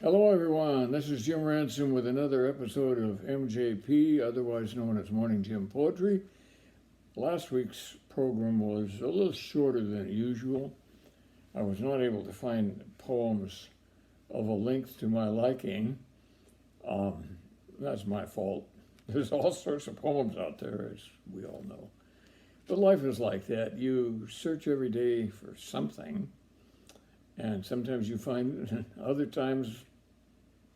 Hello, everyone. This is Jim Ransom with another episode of MJP, otherwise known as Morning Jim Poetry. Last week's program was a little shorter than usual. I was not able to find poems of a length to my liking. That's my fault. There's all sorts of poems out there, as we all know. But life is like that. You search every day for something, and sometimes you find it, and other times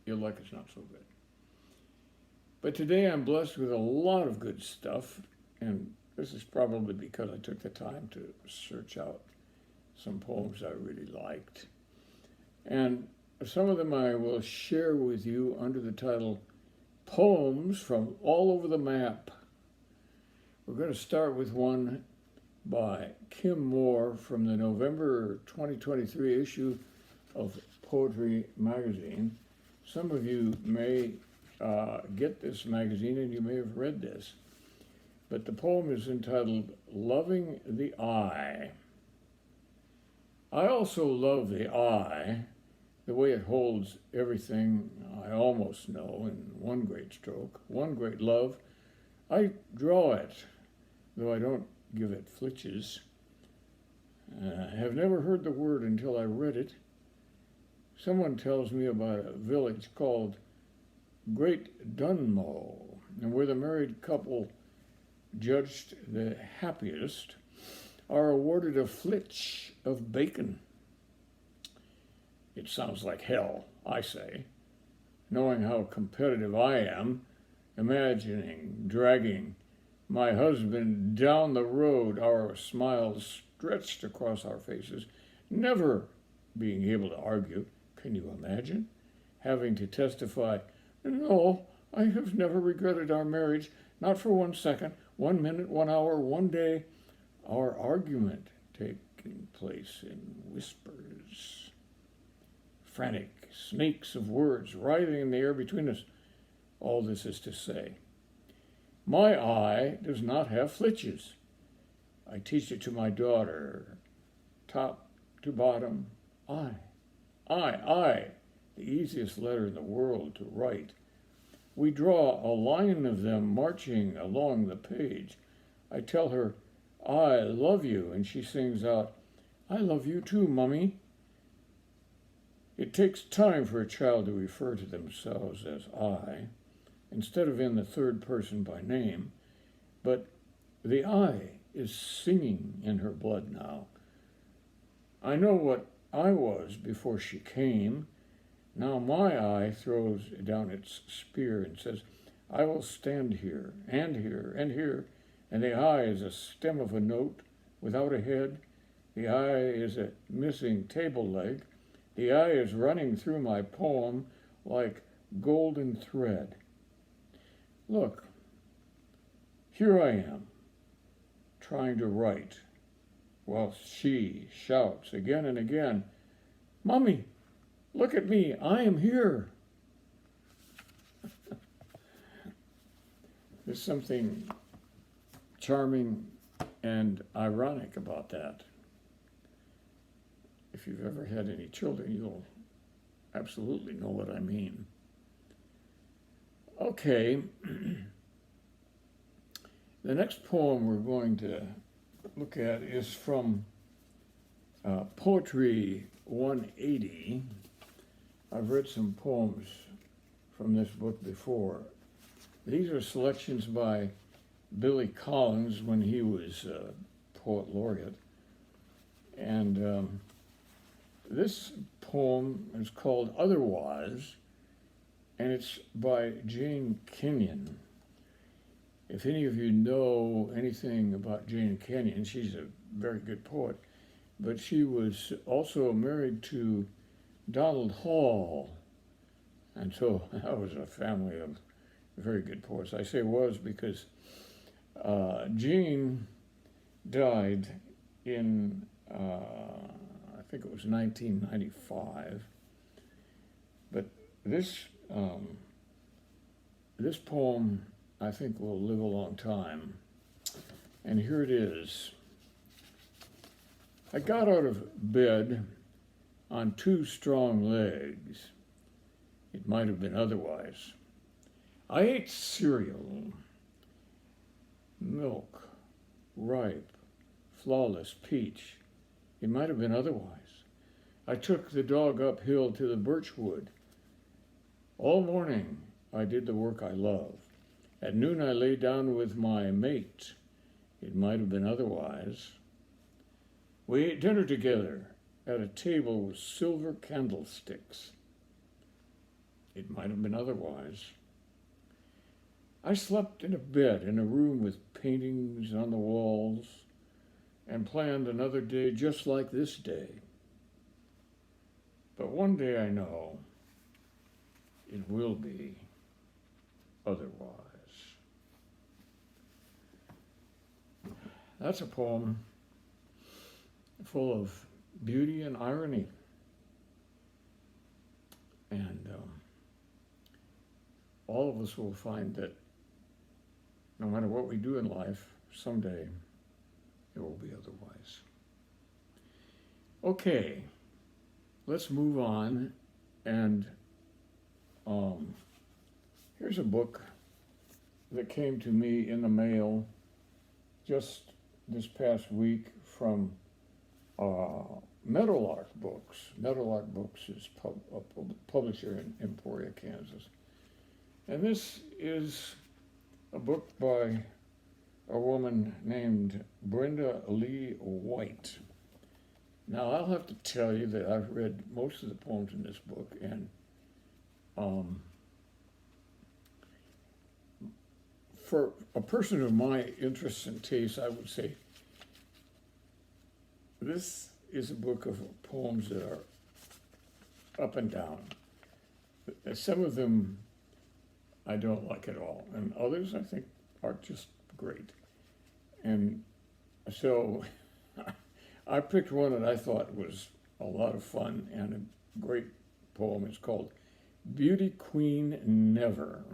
your luck is not so good. But today I'm blessed with a lot of good stuff, and this is probably because I took the time to search out some poems I really liked. And some of them I will share with you under the title Poems from All Over the Map. We're going to start with one by Kim Moore from the November 2023 issue of Poetry Magazine. Some of you may get this magazine and you may have read this, but the poem is entitled Loving the Eye. I also love the eye, the way it holds everything I almost know in one great stroke, one great love. I draw it, though I don't give it flitches. I have never heard the word until I read it. Someone tells me about a village called Great Dunmow, and where the married couple judged the happiest are awarded a flitch of bacon. It sounds like hell, I say, knowing how competitive I am, imagining dragging my husband down the road, our smiles stretched across our faces, never being able to argue. Can you imagine having to testify, no, I have never regretted our marriage, not for 1 second, 1 minute, 1 hour, 1 day. Our argument taking place in whispers, frantic snakes of words writhing in the air between us. All this is to say, my eye does not have flitches. I teach it to my daughter, top to bottom, I, the easiest letter in the world to write. We draw a line of them marching along the page. I tell her, I love you, and she sings out, I love you too, Mummy. It takes time for a child to refer to themselves as I, instead of in the third person by name, but the I is singing in her blood now. I know what I was before she came. Now my eye throws down its spear and says, I will stand here, and here, and here, and the eye is a stem of a note without a head. The eye is a missing table leg. The eye is running through my poem like golden thread. Look, here I am, trying to write, while she shouts again and again, Mommy, look at me, I am here. There's something charming and ironic about that. If you've ever had any children, you'll absolutely know what I mean. Okay, the next poem we're going to look at is from Poetry 180. I've read some poems from this book before. These are selections by Billy Collins when he was poet laureate. And this poem is called Otherwise, and it's by Jane Kenyon. If any of you know anything about Jane Kenyon, she's a very good poet, but she was also married to Donald Hall, and so that was a family of very good poets. I say was because Jane died in, I think it was 1995, but this poem, I think, will live a long time. And here it is. I got out of bed on two strong legs, It might have been otherwise. I ate cereal, milk, ripe, flawless peach. It might have been otherwise. I took the dog uphill to the birchwood. All morning I did the work I love. At noon I lay down with my mate. It might have been otherwise. We ate dinner together at a table with silver candlesticks. It might have been otherwise. I slept in a bed in a room with paintings on the walls and planned another day just like this day. But one day I know it will be otherwise. That's a poem full of beauty and irony. And all of us will find that no matter what we do in life, someday it will be otherwise. Okay, let's move on. And here's a book that came to me in the mail just this past week from Meadowlark Books. Meadowlark Books is a publisher in Emporia, Kansas. And this is a book by a woman named Brenda Leigh White. Now, I'll have to tell you that I've read most of the poems in this book, and for a person of my interests and tastes, I would say this is a book of poems that are up and down. Some of them I don't like at all, and others I think are just great. And so I picked one that I thought was a lot of fun and a great poem. It's called Beauty Queen Never.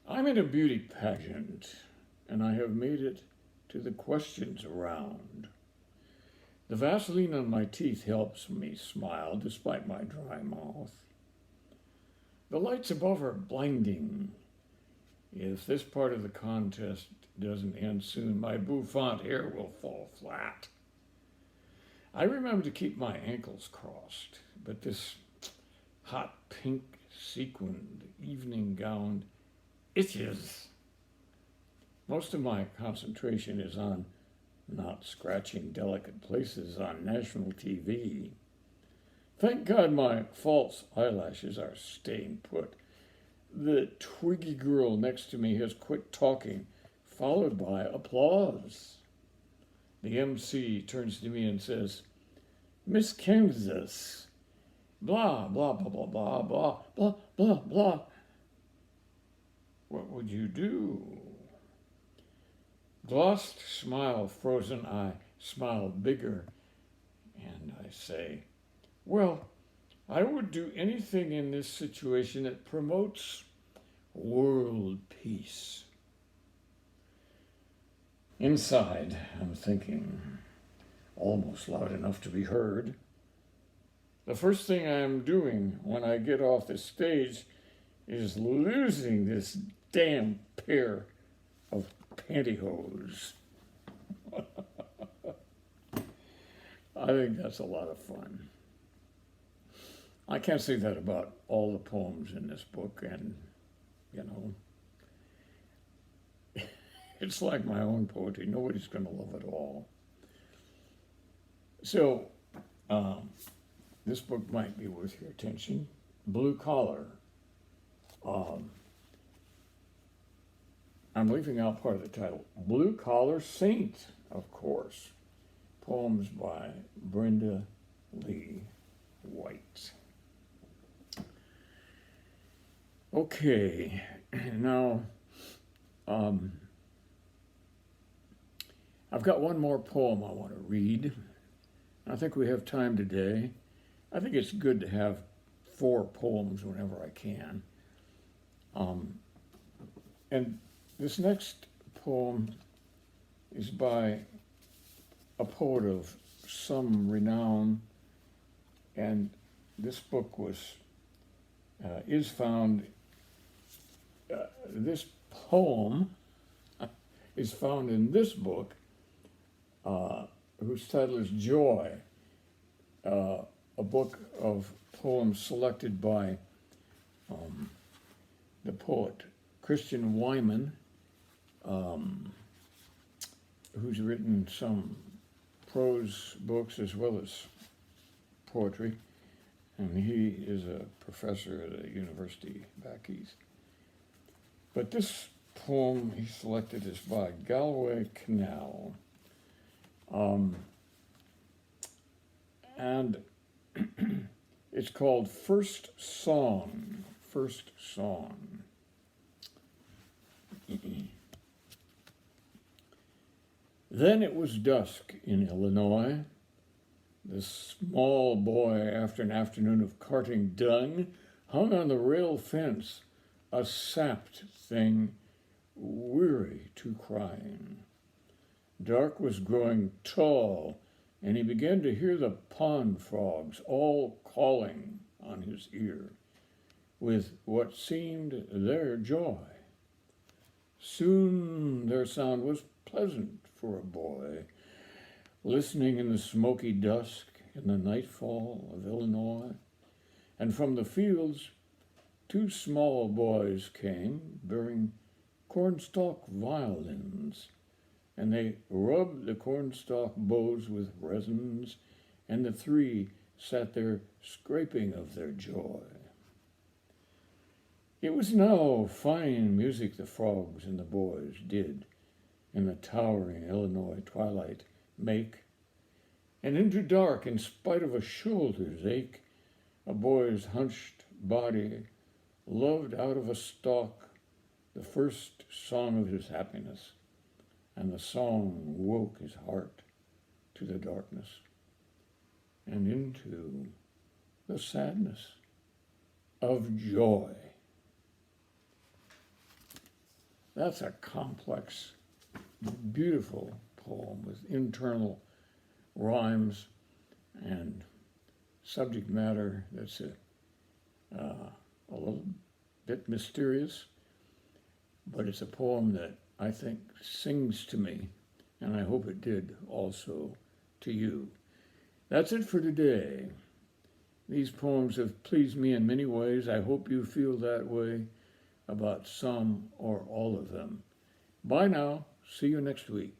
I'm in a beauty pageant, and I have made it to the questions round. The Vaseline on my teeth helps me smile despite my dry mouth. The lights above are blinding. If this part of the contest doesn't end soon, my bouffant hair will fall flat. I remember to keep my ankles crossed, but this hot pink sequined evening gown itches. Most of my concentration is on not scratching delicate places on national TV. Thank God my false eyelashes are staying put. The twiggy girl next to me has quit talking, followed by applause. The MC turns to me and says, Miss Kansas, blah, blah, blah, blah, blah, blah, blah, blah, blah. What would you do? Glossed smile, frozen eye, smile bigger, and I say, well, I would do anything in this situation that promotes world peace. Inside, I'm thinking, almost loud enough to be heard, the first thing I'm doing when I get off the stage is losing this damn pair of pantyhose. I think that's a lot of fun. I can't say that about all the poems in this book, and, you know, it's like my own poetry. Nobody's going to love it all. So, this book might be worth your attention. Blue Collar. I'm leaving out part of the title. Blue Collar Saint, of course. Poems by Brenda Leigh White. Okay, now, I've got one more poem I want to read. I think we have time today. I think it's good to have 4 poems whenever I can. And this next poem is by a poet of some renown, and this book is found, this poem is found in this book, whose title is Joy, a book of poems selected by the poet Christian Wyman, who's written some prose books as well as poetry, and he is a professor at a university back east. But this poem he selected is by Galway, Kinnell, and it's called First Song. First Song. Then it was dusk in Illinois. The small boy, after an afternoon of carting dung, hung on the rail fence, a sapped thing, weary to crying. Dark was growing tall, and he began to hear the pond frogs all calling on his ear, with what seemed their joy. Soon their sound was pleasant for a boy, listening in the smoky dusk in the nightfall of Illinois. And from the fields, two small boys came, bearing cornstalk violins, and they rubbed the cornstalk bows with resins, and the three sat there scraping of their joy. It was now fine music the frogs and the boys did in the towering Illinois twilight make, and into dark, in spite of a shoulder's ache, a boy's hunched body loved out of a stalk the first song of his happiness, and the song woke his heart to the darkness and into the sadness of joy. That's a complex, beautiful poem with internal rhymes and subject matter that's a little bit mysterious, but it's a poem that I think sings to me, and I hope it did also to you. That's it for today. These poems have pleased me in many ways. I hope you feel that way about some or all of them. Bye now. See you next week.